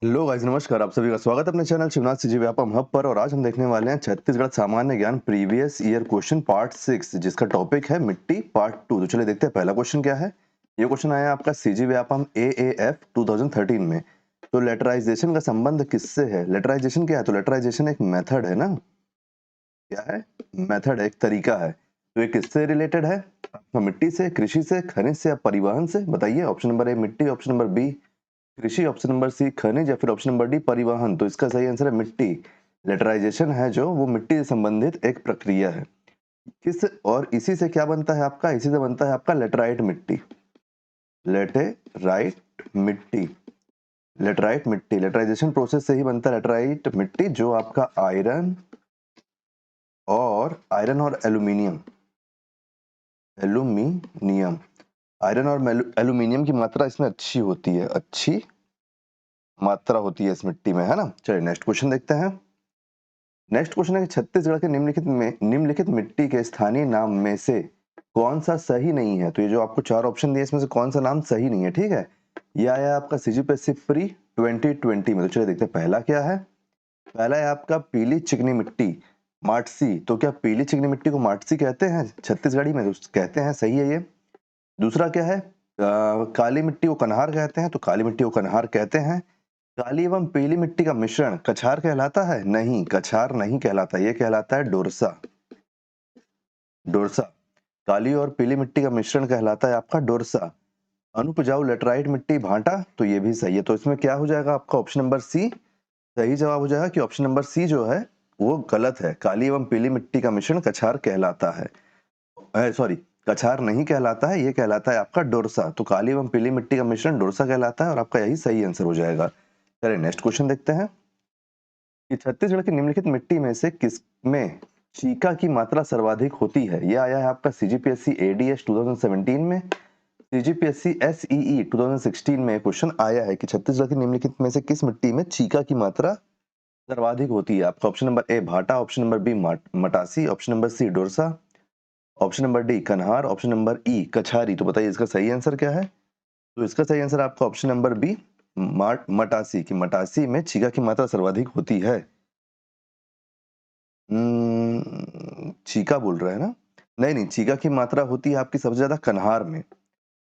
Hello guys, नमस्कार। आप सभी का स्वागत है अपने channel Shivnath CG Vyapam hub पर। और आज हम देखने वाले हैं छत्तीसगढ़ सामान्य ज्ञान प्रीवियस ईयर क्वेश्चन पार्ट 6, जिसका टॉपिक है मिट्टी पार्ट 2। तो चलिए देखते हैं पहला क्वेश्चन क्या है। ये क्वेश्चन आया आपका सीजी व्यापम एएएफ 2013 में। तो लेटराइजेशन का संबंध किससे है? लेटराइजेशन क्या है? तो लेटराइजेशन एक मेथड है ना। क्या है? मेथड है, एक तरीका है। तो ये किससे रिलेटेड है? आपका मिट्टी से, कृषि से, खनिज से या परिवहन से? बताइए। ऑप्शन नंबर ए मिट्टी, ऑप्शन नंबर बी कृषि, ऑप्शन नंबर सी खनिज, या फिर ऑप्शन नंबर डी परिवहन। तो इसका सही आंसर है मिट्टी। लेटराइजेशन है जो, वो मिट्टी से संबंधित एक प्रक्रिया है। किस और इसी से क्या बनता है आपका? इसी से बनता है आपका लेटराइट मिट्टी। लेटेराइट मिट्टी। लेटराइट मिट्टी लेटराइजेशन प्रोसेस से ही बनता है लेटराइट मिट्टी, जो आपका आयरन और एल्यूमिनियम एल्यूमिनियम आयरन और एल्यूमिनियम की मात्रा इसमें अच्छी होती है। अच्छी मात्रा होती है इस मिट्टी में, है ना। चलिए नेक्स्ट क्वेश्चन देखते हैं। नेक्स्ट क्वेश्चन है कि छत्तीसगढ़ के निम्नलिखित मिट्टी के स्थानीय नाम में से कौन सा सही नहीं है? तो ये जो आपको चार ऑप्शन दिए, इसमें से कौन सा नाम सही नहीं है? ठीक है, ये आया आपका सीजीपीएससी प्री 2020 में। तो चलिए देखते हैं पहला क्या है। पहला है आपका पीली चिकनी मिट्टी, माटसी। तो क्या पीली चिकनी मिट्टी को माटसी कहते हैं छत्तीसगढ़ी में? तो कहते हैं, सही है ये। दूसरा क्या है? काली मिट्टी को कन्हार कहते हैं। तो काली मिट्टी को कन्हार कहते हैं। काली एवं पीली मिट्टी का मिश्रण कछार कहलाता है? नहीं, कछार नहीं कहलाता, ये कहलाता है डोरसा। डोरसा। काली और पीली मिट्टी का मिश्रण कहलाता है आपका डोरसा। अनुपजाऊ लेटराइट मिट्टी भांटा। तो ये भी सही है। तो इसमें क्या हो जाएगा आपका? ऑप्शन नंबर सी सही जवाब हो जाएगा, कि ऑप्शन नंबर सी जो है वो गलत है। काली एवं पीली मिट्टी का मिश्रण कछार कहलाता है। सॉरी, कछार नहीं कहलाता है, ये कहलाता है आपका डोरसा। तो काली एवं पीली मिट्टी का मिश्रण डोरसा कहलाता है, और आपका यही सही आंसर हो जाएगा। चलिए नेक्स्ट क्वेश्चन देखते हैं कि छत्तीसगढ़ की निम्नलिखित मिट्टी में से किसमें चीका की मात्रा सर्वाधिक होती है? यह आया है आपका सीजीपीएससी एडीएस 2017 में, सीजीपीएससी एसईई 2016 में क्वेश्चन आया है कि छत्तीसगढ़ की निम्नलिखित में से किस मिट्टी में चीका की मात्रा सर्वाधिक होती है? आपका ऑप्शन नंबर ए भाटा, ऑप्शन नंबर बी मटासी, ऑप्शन नंबर सी डोरसा, ऑप्शन नंबर डी कन्हार, ऑप्शन नंबर ई कछारी। तो बताइए इसका सही आंसर क्या है? तो इसका सही आंसर आपका ऑप्शन नंबर बी मटासी, की मटासी में चीका की मात्रा सर्वाधिक होती है। चीका बोल रहा है ना? नहीं नहीं, चीका की मात्रा होती है आपकी सबसे ज्यादा कन्हार में।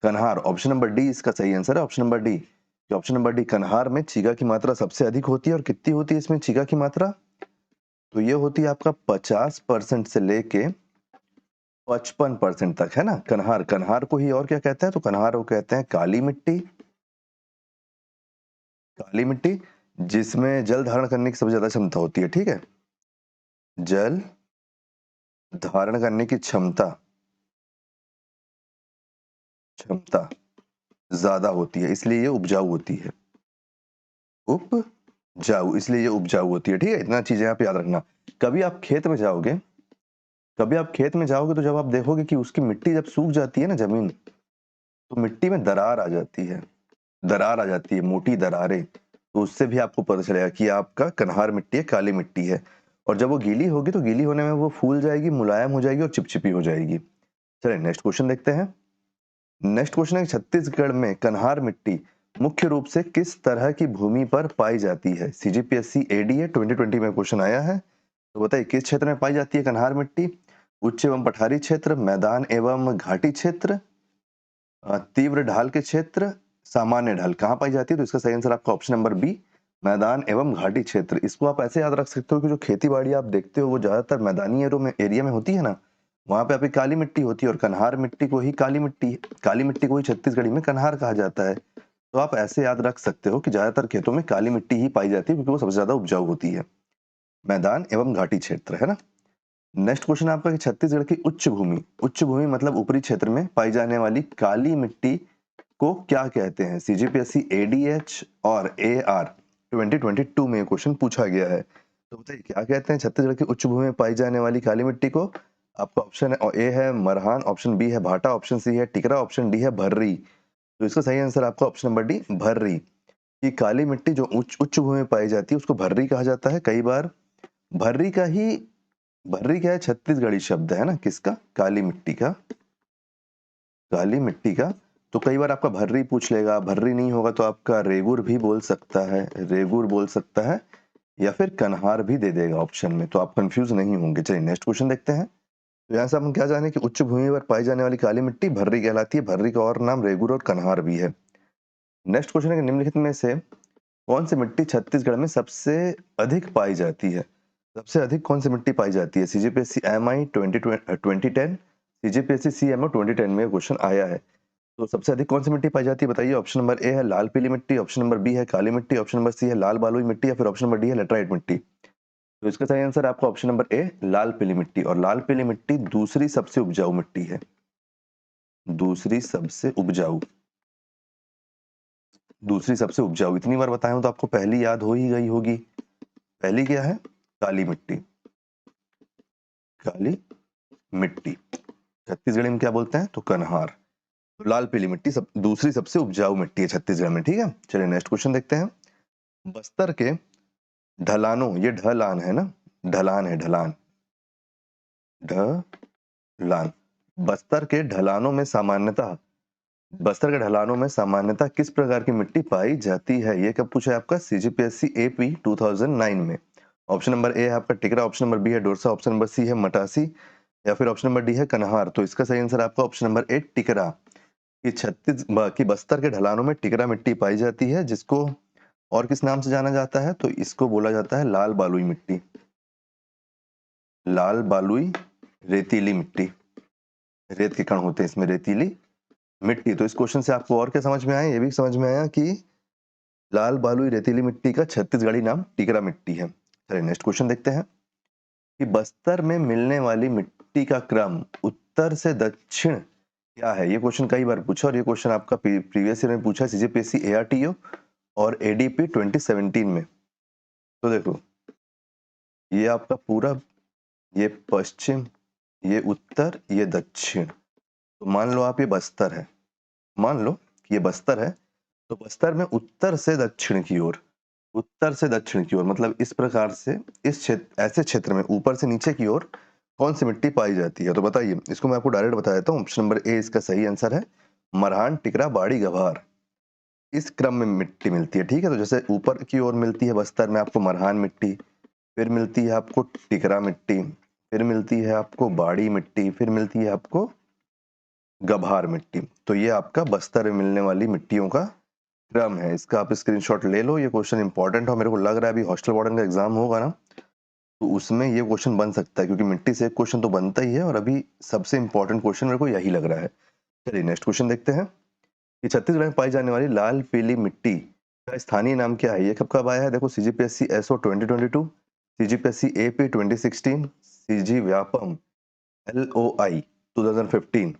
कन्हार, ऑप्शन नंबर डी इसका सही आंसर है। ऑप्शन नंबर डी, कि ऑप्शन नंबर डी कन्हार में चीका की मात्रा सबसे अधिक होती है। और कितनी होती है इसमें चीका की मात्रा? तो ये होती है आपका 50% से लेके 55% तक, है ना। कन्हार, कन्हार को ही और क्या कहते हैं? तो कन्हार को कहते हैं काली मिट्टी। काली मिट्टी जिसमें जल धारण करने की सबसे ज्यादा क्षमता होती है। ठीक है, जल धारण करने की क्षमता क्षमता ज्यादा होती है, इसलिए ये उपजाऊ होती है। उपजाऊ, इसलिए ये उपजाऊ होती है। ठीक है, इतना चीजें आप याद रखना। कभी आप खेत में जाओगे कभी आप खेत में जाओगे तो जब आप देखोगे कि उसकी मिट्टी जब सूख जाती है ना, जमीन, तो मिट्टी में दरार आ जाती है। दरार आ जाती है, मोटी दरारें। तो उससे भी आपको पता चलेगा कि आपका कन्हार मिट्टी है, काली मिट्टी है। और जब वो गीली होगी तो गीली होने में वो फूल जाएगी, मुलायम हो जाएगी और चिपचिपी हो जाएगी। चलिए नेक्स्ट क्वेश्चन देखते हैं। नेक्स्ट क्वेश्चन है छत्तीसगढ़ में कन्हार मिट्टी मुख्य रूप से किस तरह की भूमि पर पाई जाती है? सीजीपीएससी एडीए 2020 में क्वेश्चन आया है। तो बताइए किस क्षेत्र में पाई जाती है कन्हार मिट्टी? उच्च एवं पठारी क्षेत्र, मैदान एवं घाटी क्षेत्र, तीव्र ढाल के क्षेत्र, सामान्य ढाल। कहाँ पाई जाती है? तो इसका सही आंसर आपका ऑप्शन नंबर बी, मैदान एवं घाटी क्षेत्र। इसको आप ऐसे याद रख सकते हो कि जो खेती बाड़ी आप देखते हो वो ज्यादातर मैदानी एरिया में होती है ना, वहां पे आपकी काली मिट्टी होती है। और कन्हार मिट्टी को ही काली मिट्टी को ही छत्तीसगढ़ी में कन्हार कहा जाता है। तो आप ऐसे याद रख सकते हो कि ज्यादातर खेतों में काली मिट्टी ही पाई जाती है, क्योंकि वो सबसे ज्यादा उपजाऊ होती है। मैदान एवं घाटी क्षेत्र, है ना। नेक्स्ट क्वेश्चन आपका कि छत्तीसगढ़ की उच्च भूमि मतलब ऊपरी क्षेत्र में पाई जाने वाली काली मिट्टी को क्या कहते हैं? सीजीपीएससी एडीएच और एआर 2022 में क्वेश्चन पूछा गया है। तो बताइए क्या कहते हैं छत्तीसगढ़ की उच्च भूमि में पाई जाने वाली काली मिट्टी को? आपका ऑप्शन ए है मरहान, ऑप्शन बी है भाटा, ऑप्शन सी है टिकरा, ऑप्शन डी है भर्री। तो इसका सही आंसर आपका ऑप्शन नंबर डी, भर्री। कि काली मिट्टी जो उच्च उच्च भूमि में पाई जाती है उसको भर्री कहा जाता है। कई बार भर्री का ही भर्री क्या है? छत्तीसगढ़ी शब्द है ना, किसका? काली मिट्टी का। काली मिट्टी का तो कई बार आपका भर्री पूछ लेगा, भर्री नहीं होगा तो आपका रेगुर भी बोल सकता है, रेगुर बोल सकता है, या फिर कन्हार भी दे देगा ऑप्शन में, तो आप कंफ्यूज नहीं होंगे। चलिए नेक्स्ट क्वेश्चन देखते हैं। तो यहाँ से हम क्या जाने कि उच्च भूमि पर पाई जाने वाली काली मिट्टी भर्री कहलाती है। भर्री का और नाम रेगुर और कन्हार भी है। नेक्स्ट क्वेश्चन है कि निम्नलिखित में से कौन सी मिट्टी छत्तीसगढ़ में सबसे अधिक पाई जाती है? सबसे अधिक कौन सी मिट्टी पाई जाती है? सीजीपीएससी एमआई 2010, सीजीपीएससी सीएमओ 2010 में क्वेश्चन आया है। तो सबसे अधिक कौन सी मिट्टी पाई जाती है बताइए। ऑप्शन नंबर ए है लाल पीली मिट्टी, ऑप्शन नंबर बी है काली मिट्टी, ऑप्शन नंबर सी है लाल बालुई मिट्टी, या फिर ऑप्शन नंबर डी है लेटराइट मिट्टी। तो इसका सही आंसर आपका ऑप्शन नंबर ए लाल पीली मिट्टी। और लाल पीली मिट्टी दूसरी सबसे उपजाऊ मिट्टी है, दूसरी सबसे उपजाऊ, दूसरी सबसे उपजाऊ। इतनी बार बताया हूं तो आपको पहली याद हो ही गई होगी। पहली क्या है? काली मिट्टी, काली मिट्टी। छत्तीसगढ़ी में क्या बोलते हैं? तो कन्हार। तो लाल पीली मिट्टी दूसरी सबसे उपजाऊ मिट्टी है छत्तीसगढ़ में। ठीक है, चलिए नेक्स्ट क्वेश्चन देखते हैं। बस्तर के ढलानों, ये ढलान है ना, ढलान है, ढलान, ढलान। बस्तर के ढलानों में सामान्यतः, बस्तर के ढलानों में सामान्यतः किस प्रकार की मिट्टी पाई जाती है? ये कब पूछा है आपका? सीजीपीएससी एपी 2009 में। ऑप्शन नंबर ए है आपका टिकरा, ऑप्शन नंबर बी है डोरसा, ऑप्शन नंबर सी है मटासी, या फिर ऑप्शन नंबर डी है कन्हार। तो इसका सही आंसर आपका ऑप्शन नंबर ए टिकरा। कि बस्तर के ढलानों में टिकरा मिट्टी पाई जाती है, जिसको और किस नाम से जाना जाता है? तो इसको बोला जाता है लाल बालुई मिट्टी, लाल बालुई रेतीली मिट्टी। रेत के कण होते हैं इसमें, रेतीली मिट्टी। तो इस क्वेश्चन से आपको और क्या समझ में आया? ये भी समझ में आया कि लाल बालुई रेतीली मिट्टी का छत्तीसगढ़ी नाम टिकरा मिट्टी है। चलिए नेक्स्ट क्वेश्चन देखते हैं कि बस्तर में मिलने वाली मिट्टी का क्रम उत्तर से दक्षिण क्या है? ये क्वेश्चन कई बार पूछा, और ये क्वेश्चन आपका प्रीवियस ईयर में पूछा सीजीपीएससी एआरटीओ और एडीपी 2017 में। तो देखो, ये आपका पूरब, ये पश्चिम, ये उत्तर, ये दक्षिण। तो मान लो आप ये बस्तर है, मान लो कि ये बस्तर है, तो बस्तर में उत्तर से दक्षिण की ओर, उत्तर से दक्षिण की ओर मतलब इस प्रकार से, इस क्षेत्र, ऐसे क्षेत्र में ऊपर से नीचे की ओर कौन सी मिट्टी पाई जाती है? तो बताइए, इसको मैं आपको डायरेक्ट बता देता हूँ। ऑप्शन नंबर ए इसका सही आंसर है, मरहान, टिकरा, बाड़ी, गभार। इस क्रम में मिट्टी मिलती है। ठीक है, तो जैसे ऊपर की ओर मिलती है बस्तर में आपको मरहान मिट्टी, फिर मिलती है आपको टिकरा मिट्टी, फिर मिलती है आपको बाड़ी मिट्टी, फिर मिलती है आपको गभार मिट्टी। तो ये आपका बस्तर में मिलने वाली मिट्टियों का क्रम है। इसका आप स्क्रीनशॉट ले लो। ये क्वेश्चन इंपॉर्टेंट है, मेरे को लग रहा है अभी हॉस्टल वार्डन का एग्जाम होगा ना, तो उसमें ये क्वेश्चन बन सकता है, क्योंकि मिट्टी से एक क्वेश्चन तो बनता ही है, और अभी सबसे इंपॉर्टेंट क्वेश्चन मेरे को यही लग रहा है। चलिए नेक्स्ट क्वेश्चन देखते हैं कि छत्तीसगढ़ में पाई जाने वाली लाल पीली मिट्टी का स्थानीय नाम क्या है? ये कब कब आया है? देखो, CGPSC SO 2022, CGPSC AP 2016, CG Vyapam LOI 2015।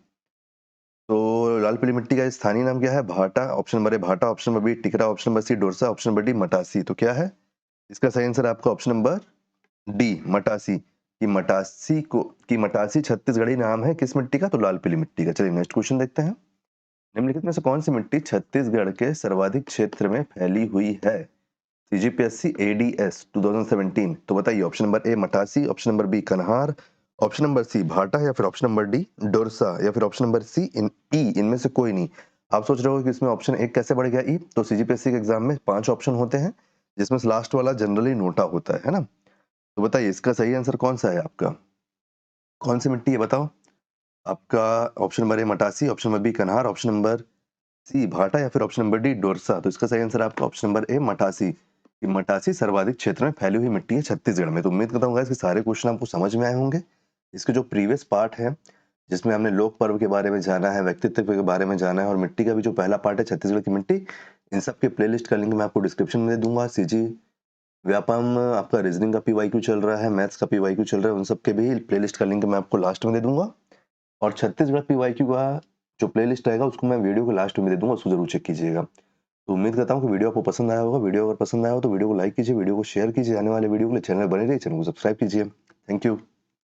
तो लाल पीली मिट्टी का स्थानीय नाम क्या है? भाटा। ऑप्शन नंबर ए भाटा, ऑप्शन नंबर बी टिकरा, ऑप्शन नंबर सी डोरसा, ऑप्शन नंबर डी मटासी। तो क्या है इसका सही आंसर? आपका ऑप्शन नंबर डी मटासी। कि मटासी छत्तीसगढ़ी नाम है किस मिट्टी का? तो लाल पीली मिट्टी का। चलिए नेक्स्ट क्वेश्चन देखते हैं। निम्नलिखित में से कौन सी मिट्टी छत्तीसगढ़ के सर्वाधिक क्षेत्र में फैली हुई है? CGPSC ADS 2017। तो बताइए, ऑप्शन नंबर ए मटासी, ऑप्शन नंबर बी कन्हार, ऑप्शन नंबर सी भाटा, या फिर ऑप्शन नंबर डी डोरसा, या फिर ऑप्शन नंबर सी इनमें से कोई नहीं। आप सोच रहे हो कि इसमें ऑप्शन एक कैसे बढ़ गया ई? तो सीजीपीएससी के एग्जाम में 5 ऑप्शन होते हैं, जिसमें से लास्ट वाला जनरली नोटा होता है ना। तो बताइए, इसका सही आंसर कौन सा है आपका? कौन सी मिट्टी है बताओ? आपका ऑप्शन नंबर ए मटासी, ऑप्शन नंबर बी कन्हार, ऑप्शन नंबर सी भाटा, या फिर ऑप्शन नंबर डी डोरसा। तो इसका सही आंसर आपका ऑप्शन नंबर ए मटासी। कि मटासी सर्वाधिक क्षेत्र में फैली हुई मिट्टी है छत्तीसगढ़ में। तो उम्मीद करता हूँ गाइस कि सारे क्वेश्चन आपको समझ में आए होंगे। इसके जो प्रीवियस पार्ट है, जिसमें हमने लोक पर्व के बारे में जाना है, व्यक्तित्व के बारे में जाना है, और मिट्टी का भी जो पहला पार्ट है छत्तीसगढ़ की मिट्टी, इन सब के प्लेलिस्ट का लिंक मैं आपको डिस्क्रिप्शन में दे दूंगा। सीजी व्यापम आपका रीजनिंग का पीवाईक्यू चल रहा है, मैथ्स का पीवाईक्यू चल रहा है, उन सब के भी प्लेलिस्ट का लिंक मैं आपको लास्ट में दे दूंगा। और छत्तीसगढ़ पीवाईक्यू का जो प्लेलिस्ट रहेगा उसको मैं वीडियो को लास्ट में दे दूंगा, उसको जरूर चेक कीजिएगा। तो उम्मीद करता हूँ कि वीडियो आपको पसंद आया होगा। वीडियो अगर पसंद आया हो तो वीडियो को लाइक कीजिए, वीडियो को शेयर कीजिए, आने वाले वीडियो के लिए चैनल बने रहिए, चैनल को सब्सक्राइब कीजिए। Thank you.